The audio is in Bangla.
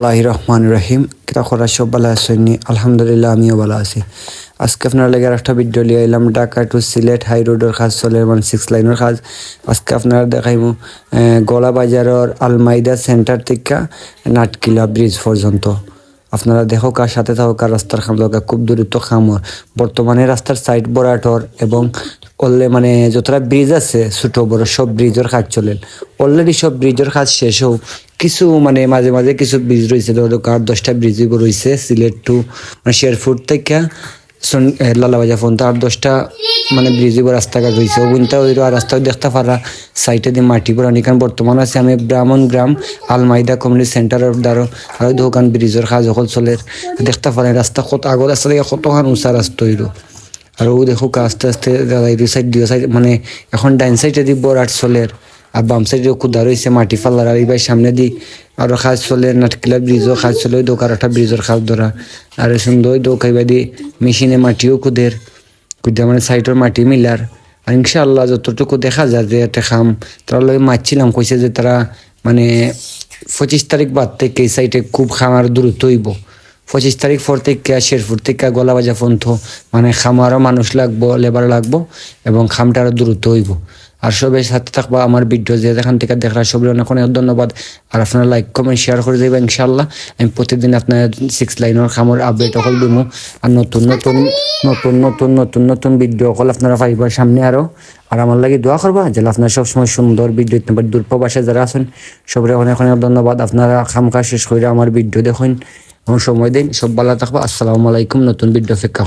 রহমান রহিম কিতা করা সব ভালো আসেনি আলহামদুলিল্লাহ আমিও ভালো আছি। আজকে আপনার লাগে একটা ভিডিও লিয়ে এলাম ঢাকা টু সিলেট হাই রোডের কাজ চলে 6 লাইনের কাজ। আজকে আপনারা দেখাইমু গলা বাজারের আলমাইদা সেন্টার থেকে নাটকিলা ব্রিজ পর্যন্ত। আপনারা দেখো কার সাথে থাকো কার রাস্তার খাম দরকার খুব দূরত্ব খামর বর্তমানে রাস্তার সাইড বরাটর এবং মানে যতটা ব্রিজ আছে ছোট বড় সব ব্রিজের কাজ চলেন। অলরেডি সব ব্রিজের কাজ শেষ হোক, কিছু মানে মাঝে মাঝে কিছু ব্রিজ রয়েছে, আর 10টা ব্রিজ রয়েছে সিলেট টু মানে শেরপুর থেকে লালাবাজা পর্যন্ত আর 10টা মানে ব্রিজ রাস্তাঘাট রয়েছে। ওগুনটা ওই রাস্তাও দেখতে পারা সাইটে দিয়ে মাটি পড়া নিকান বর্তমান আছে আমি ব্রাহ্মণ গ্রাম আলমাইদা কমিউনিটি সেন্টারের দ্বারা আর দোকান ব্রিজের কাজ সকল চলে দেখতে পারেন। রাস্তা কত আগর রাস্তা থেকে কতখান উঁচা রাস্তা হইল। আর ও দেখো আস্তে আস্তে দুই সাইড মানে এখন ডাইন সাইডে দিব রাট চলের আর বাম সাইডে কুদা রয়েছে মাটি ফাল্লার আর এইবার সামনে দি আরো খাজ চলে নাটকিলা ব্রিজও খাজ চলে দোকার একটা ব্রিজের খাজ ধরা আর সুন্দর দোকাইবা দি মেশিনে মাটিও কুদের কুদা মানে সাইডের মাটি মিলার। আর ইনশাআল্লাহ যতটুকু দেখা যায় যে একটা খাম তারা লগে মারছিলাম কইছে যে তারা মানে 25 তারিখ বাদ থেকে এই সাইডে খুব খামার দূরত্ব হইব। 25 তারিখ পর থেকে শেরপুর থেকে গলাবাজা পর্যন্ত মানে খামারও মানুষ লাগবো, লেবার লাগবো এবং খামটা আরও দূরত্ব হইব। আর সবাই সাথে থাকবা আমার ভিডিও যে যেখান থেকে দেখরা সবাই অনেক অনেক ধন্যবাদ। আর আপনারা লাইক কমেন্ট শেয়ার করে দেবেন ইনশাআল্লাহ। আমি প্রতিদিন আপনার 6 লাইনের খামর আপডেট অকল দিব আর নতুন নতুন নতুন নতুন নতুন নতুন ভিডিও অকল আপনারা পাইবার সামনে আরও। আর আমার লাগে দোয়া করবা যে আপনারা সবসময় সুন্দর ভিডিও দিতে দূর প্রবাসে যারা আছেন সবাই অনেক অনেক ধন্যবাদ। আপনারা খামখা শেষ করে আমার ভিডিও দেখুন এবং সময় দিন। সব ভালো থাকবা। আসসালামু আলাইকুম। নতুন ভিডিও অপেক্ষা।